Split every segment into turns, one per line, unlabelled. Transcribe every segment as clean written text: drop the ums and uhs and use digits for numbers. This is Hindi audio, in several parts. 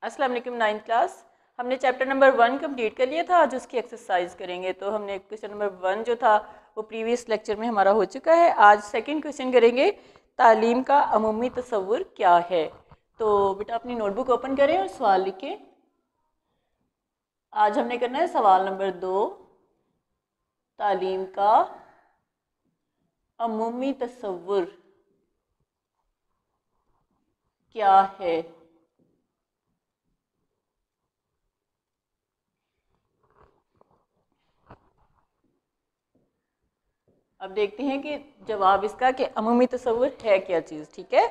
अस्सलाम वालेकुम। 9th क्लास हमने चैप्टर नंबर 1 कंप्लीट कर लिया था। आज उसकी एक्सरसाइज करेंगे। तो हमने क्वेश्चन नंबर 1 जो था वो प्रीवियस लेक्चर में हमारा हो चुका है। आज सेकंड क्वेश्चन करेंगे, तालीम का अमूमी तसव्वुर क्या है। तो बेटा अपनी नोटबुक ओपन करें और सवाल लिखें। आज हमने करना है सवाल नंबर 2, तालीम का अमूमी तसव्वुर क्या है। अब देखते हैं कि जवाब इसका कि अमूमी तसव्वुर है क्या चीज़। ठीक है,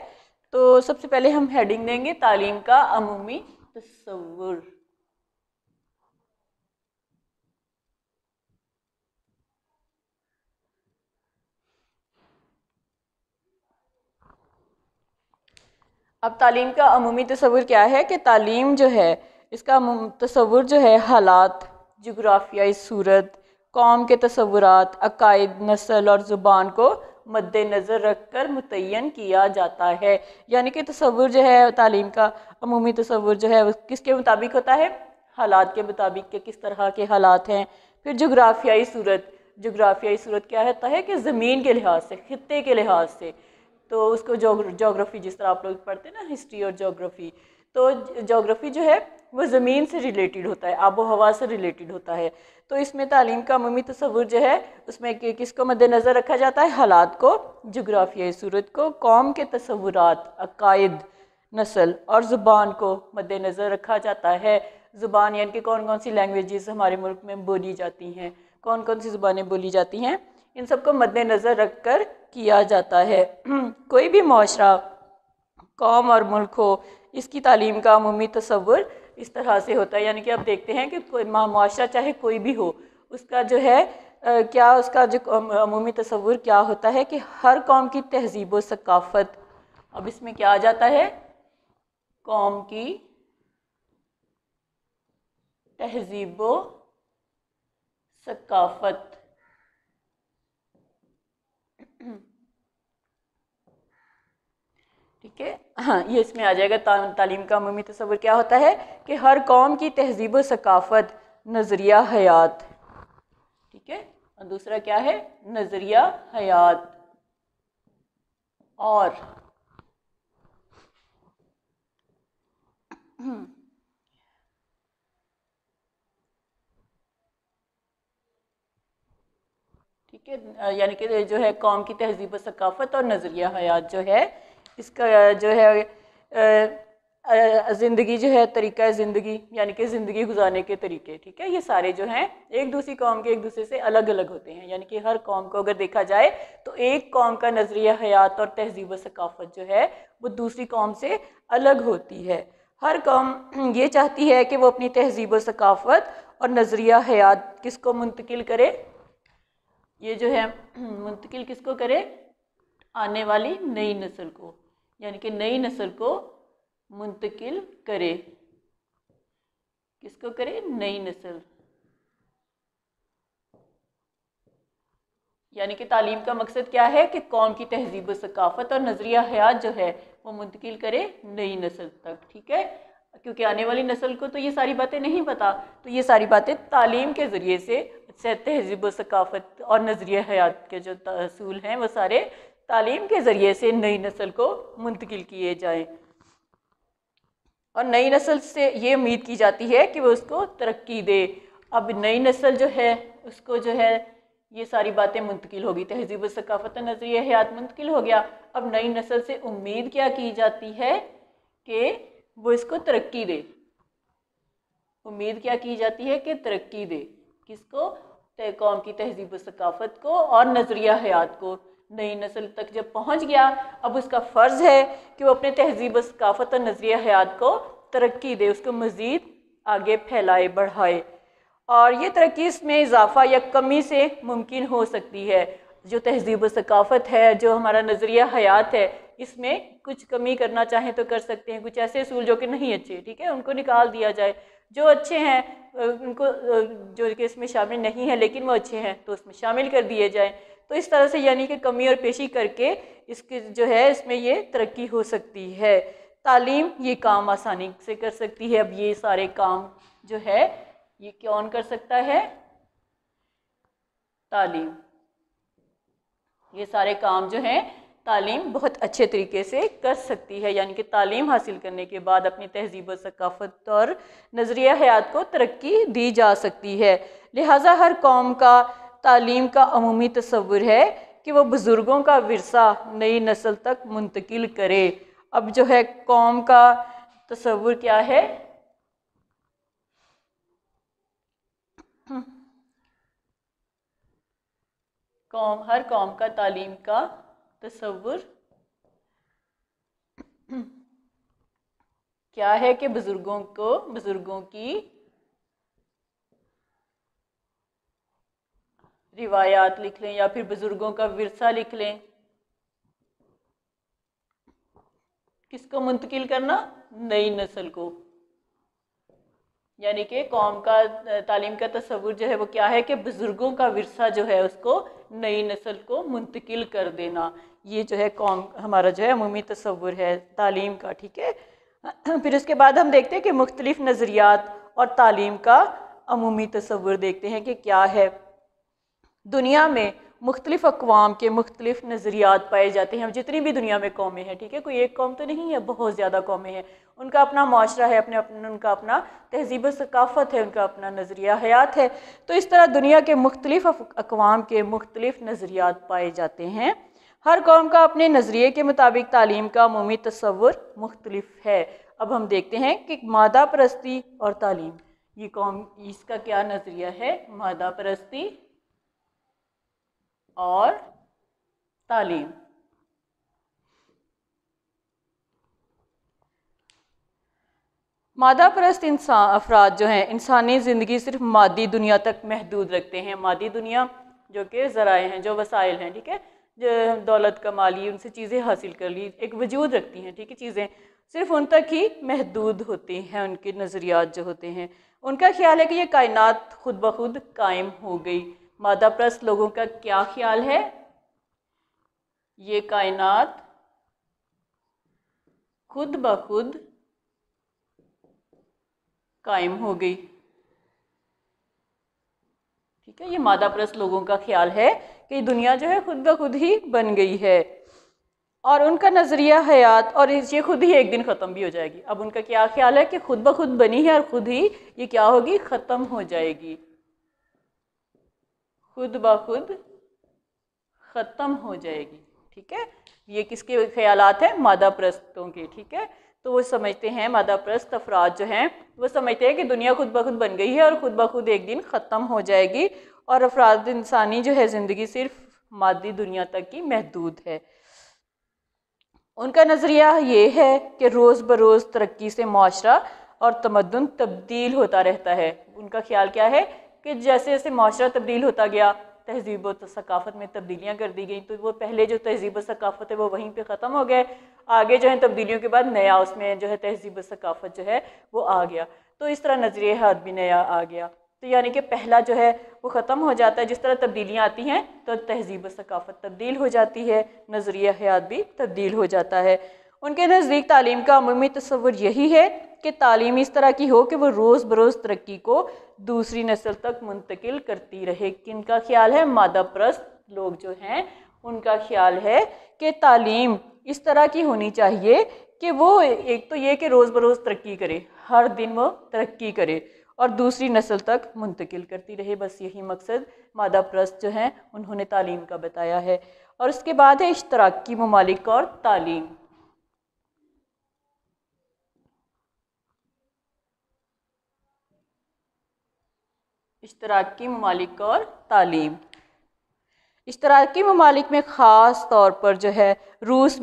तो सबसे पहले हम हेडिंग देंगे तालीम का अमूमी तसव्वुर। अब तालीम का अमूमी तसव्वुर क्या है कि तालीम जो है इसका तसव्वुर जो है हालात, जोग्राफियाई सूरत, कौम के तसव्वुरात, अकायद, नस्ल और ज़ुबान को मद्देनज़र रख कर मुतय्यन किया जाता है। यानी कि तसव्वुर जो है तालीम का अमूमी तसव्वुर जो है वो किसके मुताबिक होता है? हालात के मुताबिक के किस तरह के हालात हैं। फिर जोग्राफियाई सूरत, जोग्राफियाई सूरत क्या होता है कि ज़मीन के लिहाज से, ख़ित्ते के लिहाज से। तो उसको जोग्राफ़ी जिस तरह आप लोग पढ़ते हैं ना, हिस्ट्री और जोग्राफ़ी, तो जोग्राफ़ी जो है वो ज़मीन से रिलेटेड होता है, आबो हवा से रिलेटेड होता है। तो इसमें तालीम का अमूमी तसव्वुर जो है उसमें किसको मद्देनज़र रखा जाता है? हालात को, जोग्राफियाई सूरत को, कौम के तसव्वुरात, अकायद, नस्ल और ज़ुबान को मद्देनज़र रखा जाता है। ज़ुबान यानी कि कौन कौन सी लैंग्वेजेस हमारे मुल्क में बोली जाती हैं, कौन कौन सी ज़ुबानें बोली जाती हैं, इन सबको मद्देनज़र रख कर किया जाता है। कोई भी मुआशरा, कौम और मुल्क हो, इसकी तालीम का अमूमी तसव्वुर इस तरह से होता है। यानी कि अब देखते हैं कि कोई मुआशरा चाहे कोई भी हो, उसका जो है क्या उसका जो अमूमी तसव्वुर क्या होता है कि हर कौम की तहज़ीब व सकाफ़त। अब इसमें क्या आ जाता है? कौम की तहज़ीब व सकाफ़त। ठीक है, हाँ ये इसमें आ जाएगा। तालीम का अमूमी तसव्वुर क्या होता है कि हर कौम की तहज़ीब व सकाफ़त, नज़रिया हयात। ठीक है, और दूसरा क्या है? नज़रिया हयात। और ठीक है, यानी कि जो है कौम की तहज़ीब व सकाफ़त और नज़रिया हयात जो है इसका जो है ज़िंदगी जो है, तरीक़ा ज़िंदगी यानी कि ज़िंदगी गुजारने के तरीके। ठीक है, ये सारे जो हैं एक दूसरी कौम के एक दूसरे से अलग अलग होते हैं। यानी कि हर कौम को अगर देखा जाए तो एक कौम का नज़रिया हयात और तहज़ीब व सकाफ़त जो है वो दूसरी कौम से अलग होती है। हर कौम ये चाहती है कि वो अपनी तहज़ीब व सकाफ़त और नज़रिया हयात किसको मुंतकिल करे? ये जो है मुंतकिल किसको करे? आने वाली नई नस्ल को, यानी कि नई नस्ल को मुंतकिल करे। किसको करे? नई नस्ल। यानी कि तालीम का मकसद क्या है कि कौम की तहज़ीब व सकाफ़त और नज़रिया हयात जो है वो मुंतकिल करे नई नस्ल तक। ठीक है, क्योंकि आने वाली नस्ल को तो ये सारी बातें नहीं पता, तो ये सारी बातें तालीम के ज़रिए से तहज़ीब व सकाफ़त और नज़रिया हयात के जो असूल हैं वो सारे तालीम के ज़रिए से नई नस्ल को मुंतकिल किए जाएँ। और नई नस्ल से ये उम्मीद की जाती है कि वो उसको तरक्की दे। अब नई नस्ल जो है उसको जो है ये सारी बातें मुंतकिल होगी, तहज़ीब व सकाफ़त नज़रिया हयात मुंतकिल हो गया। अब नई नस्ल से उम्मीद क्या की जाती है कि वो इसको तरक्की दे। उम्मीद क्या की जाती है कि तरक्की दे। किसको? कौम की तहज़ीब व सकाफ़त को और नज़रिया हयात को। नई नस्ल तक जब पहुंच गया, अब उसका फ़र्ज़ है कि वो अपने तहज़ीब व सकाफ़त और नज़रिया हयात को तरक्की दे, उसको मज़ीद आगे फैलाए, बढ़ाए। और ये तरक्की इसमें इजाफ़ा या कमी से मुमकिन हो सकती है। जो तहज़ीब व सकाफ़त है, जो हमारा नज़रिया हयात है, इसमें कुछ कमी करना चाहें तो कर सकते हैं। कुछ ऐसे असूल जो कि नहीं अच्छे, ठीक है, उनको निकाल दिया जाए। जो अच्छे हैं उनको, जो कि इसमें शामिल नहीं है लेकिन वो अच्छे हैं, तो उसमें शामिल कर दिए जाए। तो इस तरह से यानी कि कमी और पेशी करके इसकी जो है इसमें ये तरक्की हो सकती है। तालीम ये काम आसानी से कर सकती है। अब ये सारे काम जो है ये कौन कर सकता है? तालीम। ये सारे काम जो हैं तालीम बहुत अच्छे तरीके से कर सकती है, यानी कि तालीम हासिल करने के बाद अपनी तहजीब और सकाफ़त और नज़रिया हयात को तरक्की दी जा सकती है। लिहाजा हर कौम का तालीम का अमूमी तसव्वुर है कि वो बुज़ुर्गों का विरसा नई नस्ल तक मुंतकिल करे। अब जो है कौम का तसव्वुर क्या है? हर कौम का तालीम का तसव्वुर क्या है कि बुजुर्गों की रिवायात लिख लें या फिर बुजुर्गों का विरसा लिख लें। किसको मुंतकिल करना? नई नस्ल को। यानी कि कौम का तालीम का तसव्वुर जो है वो क्या है कि बुजुर्गों का विरसा जो है उसको नई नस्ल को मुंतकिल कर देना। ये जो है कौम हमारा जो है अमूमी तसव्वुर है तालीम का, ठीक है। फिर उसके बाद हम देखते हैं कि मुख्तलिफ नज़रियात और तालीम का अमूमी तसव्वुर देखते हैं कि क्या है। दुनिया में मुख्तलिफ अक़वाम के मुख्तलिफ नज़रियात पाए जाते हैं। अब जितनी भी दुनिया में कौमें हैं, ठीक है, कोई एक कौम तो नहीं है, बहुत ज़्यादा कौमें हैं। उनका अपना माशरा है, उनका अपना तहजीब सकाफ़त है, उनका अपना नज़रिया हयात है। तो इस तरह दुनिया के मुख्तलिफ अक़वाम के मुख्तलिफ नज़रियात पाए जाते हैं। हर कौम का अपने नज़रिए के मुताबिक तालीम का अमूमी तसव्वुर मुख्तलिफ है। अब हम देखते हैं कि मादा परस्ती और तालीम, ये कौम इसका क्या नज़रिया है? मादा परस्ती और तालीम। मादा परस्त अफराद जो हैं इंसानी ज़िंदगी सिर्फ मादी दुनिया तक महदूद रखते हैं। मादी दुनिया जो कि ज़राए हैं, जो वसाइल हैं, ठीक है, जो दौलत कमाली, उनसे चीज़ें हासिल कर ली, एक वजूद रखती हैं, ठीक है, चीज़ें सिर्फ उन तक ही महदूद होती हैं। उनके नज़रियात जो होते हैं, उनका ख्याल है कि ये कायनात खुद ब खुद कायम हो गई। मादा परस्त लोगों का क्या ख्याल है? ये कायनात खुद ब खुद कायम हो गई, ठीक है। ये मादा परस्त लोगों का ख्याल है कि दुनिया जो है खुद ब खुद ही बन गई है और उनका नज़रिया हयात और ये खुद ही एक दिन ख़त्म भी हो जाएगी। अब उनका क्या ख्याल है कि खुद ब खुद बनी है और खुद ही ये क्या होगी? ख़त्म हो जाएगी, खुद ब खुद ख़त्म हो जाएगी, ठीक है। ये किसके ख्यालात हैं? मादा परस्तों के, ठीक है। तो वो समझते हैं, मादा परस्त अफराद जो हैं वो समझते हैं कि दुनिया खुद ब खुद बन गई है और खुद ब खुद एक दिन ख़त्म हो जाएगी और अफराद इंसानी जो है ज़िंदगी सिर्फ मादी दुनिया तक की महदूद है। उनका नज़रिया ये है कि रोज़ बरोज़ तरक्की से माशरा और तमद्दुन तब्दील होता रहता है। उनका ख्याल क्या है कि जैसे जैसे माशरा तब्दील होता गया, तहजीब व सकाफ़त में तब्दीलियाँ कर दी गई, तो वो पहले जो तहजीब व सकाफ़त है वो वहीं पे ख़त्म हो गए। आगे जो है तब्दीलियों के बाद नया उसमें जो है तहजीब व सकाफ़त जो है वो आ गया। तो इस तरह नज़रिया हयात भी नया आ गया। तो यानी कि पहला जो है वो ख़त्म हो जाता है। जिस तरह तब्दीलियाँ आती हैं तो तहजीब व सकाफ़त तब्दील हो जाती है, नज़रिया हयात भी तब्दील हो जाता है। उनके नज़दीक तालीम का अमूमी तसव्वुर यही है कि तालीम इस तरह की हो कि वो रोज़ बरोज़ तरक्की को दूसरी नस्ल तक मुंतकिल करती रहे। किनका ख्याल है? मादा परस्त लोग जो हैं उनका ख्याल है कि तालीम इस तरह की होनी चाहिए कि वो एक तो ये कि रोज़ बरोज़ तरक्की करे, हर दिन वो तरक्की करे और दूसरी नस्ल तक मुंतकिल करती रहे। बस यही मकसद मादा परस्त जो हैं उन्होंने तालीम का बताया है। और उसके बाद है इश्तराकी ममालिक और तालीम। इश्तराकी ममालिक और तालीम। इश्तराकी ममालिक में ख़ास तौर पर जो है रूस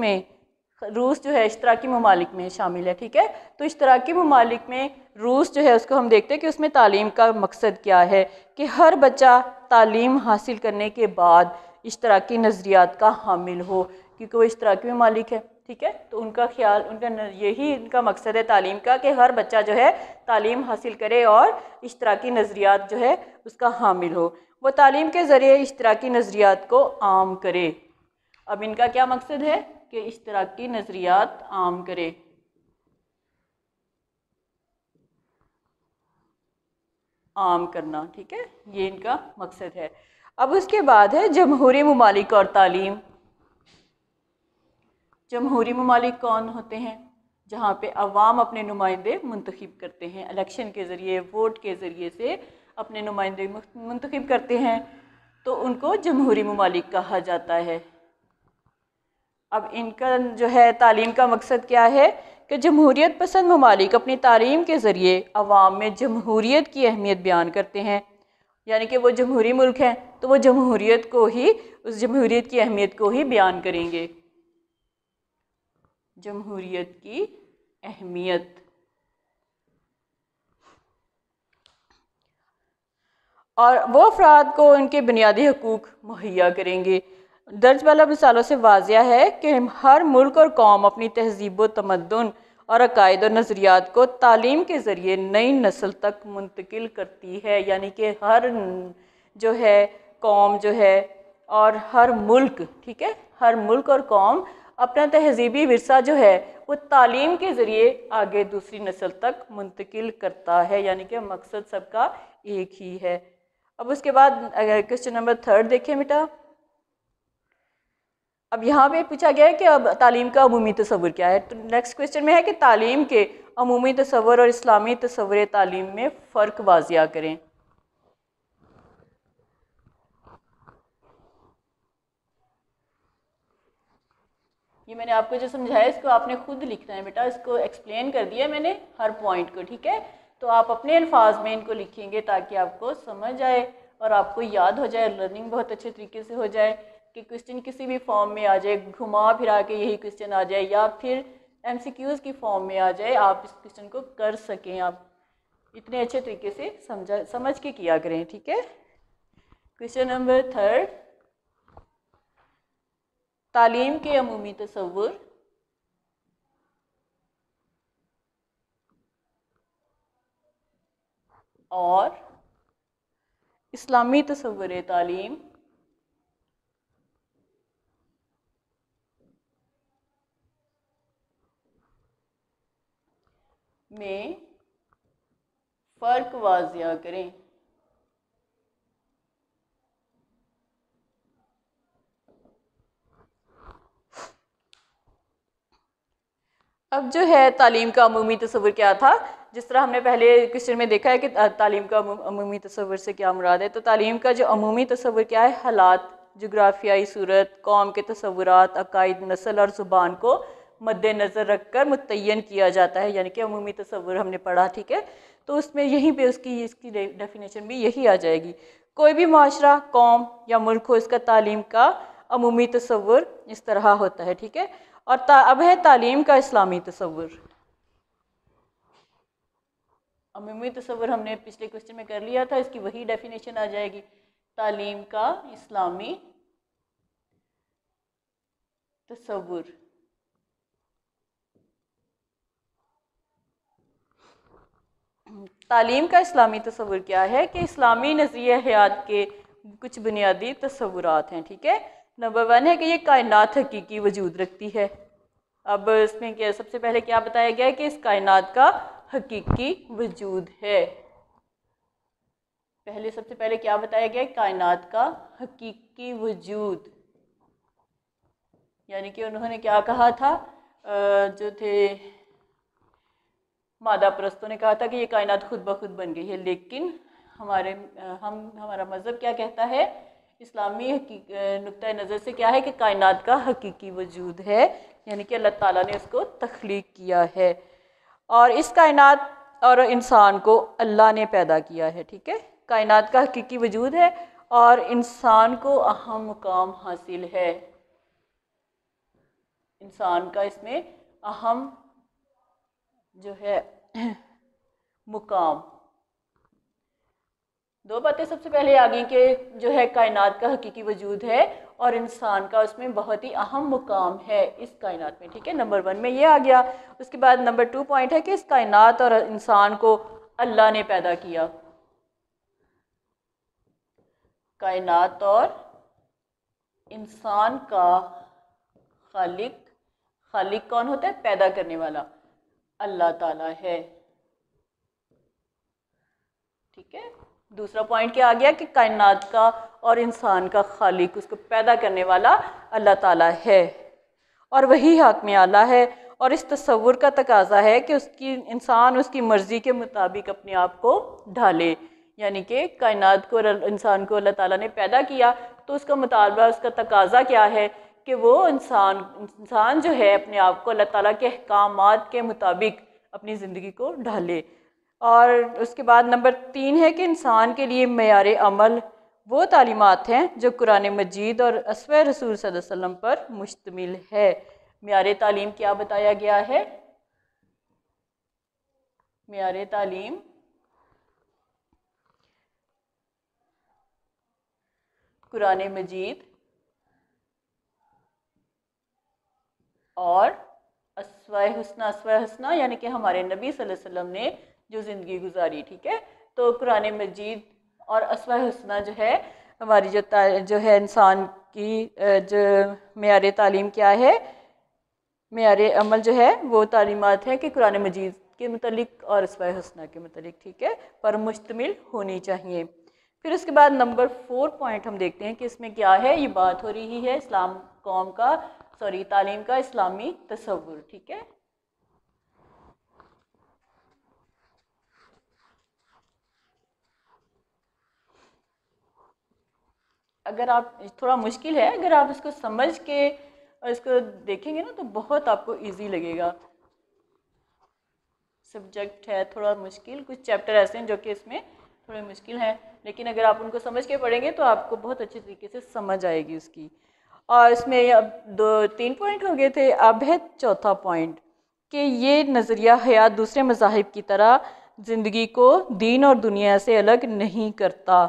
जो है इश्तराकी ममालिक में शामिल है, ठीक है। तो इश्तराकी ममालिक में रूस जो है उसको हम देखते हैं कि उसमें तालीम का मकसद क्या है कि हर बच्चा तालीम हासिल करने के बाद इश्तराकी नज़रियात का हामिल हो, क्योंकि वो इश्तराकी ममालिक है, ठीक है। तो उनका ख्याल, यही इनका मकसद है तालीम का कि हर बच्चा जो है तालीम हासिल करे और इश्तराकी नज़रियात जो है उसका हामिल हो। वो तालीम के ज़रिए इश्तराकी नज़रियात को आम करे। अब इनका क्या मकसद है कि इश्तराकी नज़रियात आम करे। आम करना, ठीक है, ये इनका मकसद है। अब उसके बाद है जमहूरी ममालिक और तालीम। जमहूरी ममालिक कौन होते हैं? जहाँ पे अवाम अपने नुमाइंदे मुंतखब करते हैं, इलेक्शन के ज़रिए, वोट के ज़रिए से अपने नुमाइंदे मुंतखब करते हैं, तो उनको जमहूरी ममालिक कहा जाता है। अब इनका जो है तालीम का मकसद क्या है कि जमहूरियत पसंद ममालिक अपनी तालीम के ज़रिए अवाम में जमहूरियत की अहमियत बयान करते हैं। यानी कि वो जमहूरी मुल्क हैं तो वो जमहूरियत को ही, उस जमहूरियत की अहमियत को ही बयान करेंगे। जमहूरियत की अहमियत। और वो अफराद को उनके बुनियादी हकूक़ मुहैया करेंगे। दर्ज वाला मिसालों से वाज़िया है कि हर मुल्क और कौम अपनी तहज़ीब व तमद्दुन और अकायद और नज़रियात को तालीम के ज़रिए नई नस्ल तक मुंतकिल करती है। यानी कि हर जो है कौम जो है और हर मुल्क, ठीक है, हर मुल्क और कौम अपना तहज़ीबी विरसा जो है वो तालीम के ज़रिए आगे दूसरी नस्ल तक मुंतकिल करता है। यानी कि मकसद सबका एक ही है। अब उसके बाद क्वेश्चन नंबर 3 देखें बेटा। अब यहाँ पे पूछा गया है कि अब तालीम का अमूमी तसव्वुर क्या है। तो नेक्स्ट क्वेश्चन में है कि तालीम के अमूमी तसव्वुर और इस्लामी तसव्वुर तालीम में फ़र्क वाज़िया करें। ये मैंने आपको जो समझाया इसको आपने खुद लिखना है बेटा, इसको एक्सप्लेन कर दिया मैंने हर पॉइंट को, ठीक है। तो आप अपने अल्फाज में इनको लिखेंगे ताकि आपको समझ आए और आपको याद हो जाए, लर्निंग बहुत अच्छे तरीके से हो जाए कि क्वेश्चन किसी भी फॉर्म में आ जाए, घुमा फिरा के यही क्वेश्चन आ जाए या फिर MCQs की फॉर्म में आ जाए, आप इस क्वेश्चन को कर सकें। आप इतने अच्छे तरीके से समझ के किया करें, ठीक है। क्वेश्चन नंबर 3, तालीम के अमूमी तसव्वुर और इस्लामी तसव्वुर तालीम में फ़र्क वाज़िया करें। अब जो है तालीम का अमूमी तसव्वुर क्या था, जिस तरह हमने पहले क्वेश्चन में देखा है कि तालीम का अमूमी तसव्वुर से क्या मुराद है। तो तालीम का जो अमूमी तसव्वुर क्या है, हालात, जोग्राफियाई सूरत, कौम के तसव्वुरात, अकायद, नस्ल और ज़ुबान को मद्देनज़र रख कर मुतय्यन किया जाता है। यानी कि अमूमी तसव्वुर हमने पढ़ा, ठीक है। तो उसमें यहीं पे इसकी डेफिनेशन भी यही आ जाएगी। कोई भी माशरा, कौम या मुल्क हो, इसका तालीम का अमूमी तसव्वुर इस तरह होता है, ठीक है। और अब है तालीम का इस्लामी तसव्वुर। अमूमी तसव्वुर हमने पिछले क्वेश्चन में कर लिया था, इसकी वही डेफिनेशन आ जाएगी, तालीम का इस्लामी तसव्वुर। तालीम का इस्लामी तसव्वुर क्या है कि इस्लामी नज़रिया हयात के कुछ बुनियादी तसव्वुरात हैं, ठीक है। नंबर 1 है कि ये कायनात हकीकी वजूद रखती है। अब इसमें क्या, सबसे पहले क्या बताया गया है कि इस कायनात का हकीकी वजूद है। सबसे पहले क्या बताया गया है, कायनात का हकीकी वजूद। यानी कि उन्होंने क्या कहा था, जो थे मादा परस्तों ने कहा था कि ये कायनात खुद ब खुद बन गई है, लेकिन हमारा मज़हब क्या कहता है, इस्लामी नुक्ता नज़र से क्या है कि कायनात का हकीकी वजूद है। यानी कि अल्लाह ताला ने उसको तख्लीक किया है और इस कायनात और इंसान को अल्लाह ने पैदा किया है, ठीक है। कायनात का हकीकी वजूद है और इंसान को अहम मुकाम हासिल है। इंसान का इसमें अहम जो है मुकाम। दो बातें सबसे पहले आ गई कि जो है कायनात का हकीकी वजूद है और इंसान का उसमें बहुत ही अहम मुकाम है इस कायनात में, ठीक है। नंबर 1 में ये आ गया। उसके बाद नंबर 2 पॉइंट है कि इस कायनात और इंसान को अल्लाह ने पैदा किया। कायनात और इंसान का खालिक कौन होता है, पैदा करने वाला अल्लाह ताला है, ठीक ठीक है। दूसरा पॉइंट क्या आ गया कि कायनात का और इंसान का खालिक, उसको पैदा करने वाला अल्लाह ताला है और वही हाकिम आला है। और इस तसव्वुर का तकाजा है कि उसकी इंसान उसकी मर्ज़ी के मुताबिक अपने आप को ढाले, यानी कि कायनात को और इंसान को अल्लाह ताला ने पैदा किया, तो उसका मुतालबा, उसका तकाजा क्या है कि वो इंसान जो है अपने आप को अल्लाह ताला के अहकामात के मुताबिक अपनी ज़िंदगी को ढाले। और उसके बाद नंबर 3 है कि इंसान के लिए मेयार अमल वो तालीमात हैं जो कुरान मजीद और अस्वे रसूल सल्लल्लाहु अलैहि वसल्लम पर मुश्तमिल है। मेयार तालीम क्या बताया गया है? मेयार तालीम कुरान मजीद और अस्वाए हुस्ना यानी कि हमारे नबी सल्लल्लाहु अलैहि वसल्लम ने जो ज़िंदगी गुजारी, ठीक है। तो कुरान मजीद और अस्वाए हुस्ना जो है हमारी जो है इंसान की जो मेयार तालीम क्या है, मेयार अमल जो है वो तालीमात है कि कुरान मजीद के मुतलिक और अस्वाए हुस्ना के मुतलिक, ठीक है, पर मुश्तमिल होनी चाहिए। फिर उसके बाद नंबर 4 पॉइंट हम देखते हैं कि इसमें क्या है। ये बात हो रही है इस्लाम कौम का तालीम का इस्लामी तसव्वुर, ठीक है। अगर आप, थोड़ा मुश्किल है, अगर आप इसको समझ के और इसको देखेंगे ना तो बहुत आपको इजी लगेगा। सब्जेक्ट है थोड़ा मुश्किल, कुछ चैप्टर ऐसे हैं जो कि इसमें थोड़े मुश्किल हैं, लेकिन अगर आप उनको समझ के पढ़ेंगे तो आपको बहुत अच्छे तरीके से समझ आएगी उसकी। और इसमें अब 2-3 पॉइंट हो गए थे, अब है चौथा पॉइंट कि ये नज़रिया हयात दूसरे मज़ाहिब की तरह ज़िंदगी को दीन और दुनिया से अलग नहीं करता।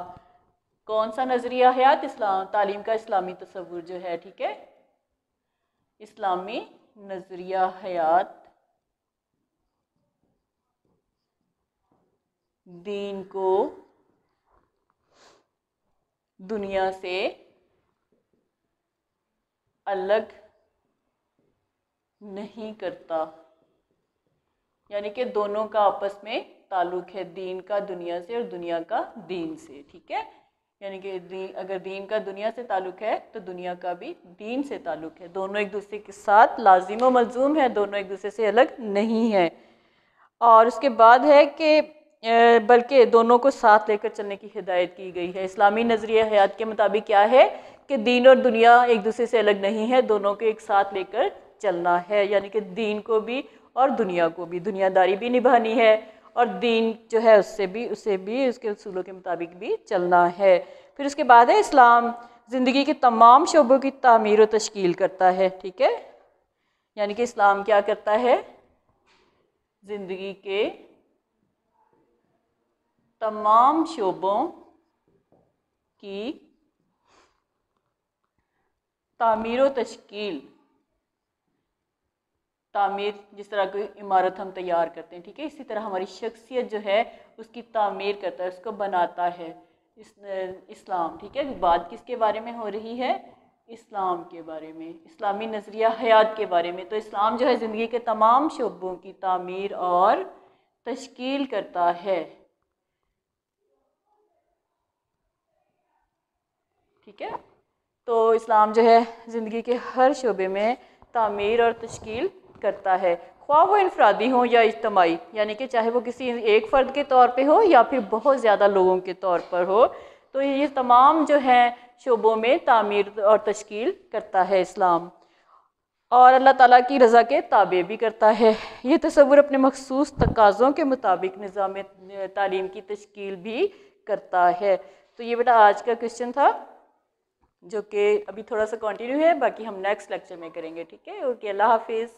कौन सा नज़रिया हयात? इस्लाम तालीम का इस्लामी तसव्वुर जो है, ठीक है। इस्लामी नज़रिया हयात दीन को दुनिया से अलग नहीं करता, यानी कि दोनों का आपस में ताल्लुक़ है, दीन का दुनिया से और दुनिया का दीन से, ठीक है। यानी कि अगर दीन का दुनिया से ताल्लुक़ है तो दुनिया का भी दीन से ताल्लुक़ है, दोनों एक दूसरे के साथ लाजिम व मलजूम है, दोनों एक दूसरे से अलग नहीं है। और उसके बाद है कि बल्कि दोनों को साथ लेकर चलने की हिदायत की गई है। इस्लामी नज़रिया हयात के मुताबिक क्या है कि दीन और दुनिया एक दूसरे से अलग नहीं है, दोनों को एक साथ लेकर चलना है, यानी कि दीन को भी और दुनिया को भी, दुनियादारी भी निभानी है और दीन जो है उसे भी उसके उसूलों के मुताबिक भी चलना है। फिर उसके बाद है इस्लाम ज़िंदगी के तमाम शोबों की तामीर और तश्कील करता है, ठीक है। यानी कि इस्लाम क्या करता है? ज़िंदगी के तमाम शोबों की तामीर व तश्कील, तामीर जिस तरह कोई इमारत हम तैयार करते हैं, ठीक है, इसी तरह हमारी शख्सियत जो है उसकी तामीर करता है, उसको बनाता है इस्लाम, ठीक है। बात किसके बारे में हो रही है? इस्लाम के बारे में, इस्लामी नज़रिया हयात के बारे में। तो इस्लाम जो है ज़िंदगी के तमाम शोबों की तामीर और तश्कील करता है, ठीक है। तो इस्लाम जो है ज़िंदगी के हर शोबे में तामीर और तश्कील करता है, ख्वाह वो इनफरादी हो या इज्तमाई, यानी कि चाहे वो किसी एक फ़र्द के तौर पे हो या फिर बहुत ज़्यादा लोगों के तौर पर हो, तो ये तमाम जो हैं शोबों में तामीर और तश्कील करता है इस्लाम, और अल्लाह ताला की रज़ा के ताबे भी करता है। ये तसव्वुर अपने मखसूस तकाज़ों के मुताबिक निज़ाम तालीम की तश्कील भी करता है। तो ये बेटा आज का क्वेश्चन था जो कि अभी थोड़ा सा कंटिन्यू है, बाकी हम नेक्स्ट लेक्चर में करेंगे, ठीक है। ओके, अल्लाह हाफिज़।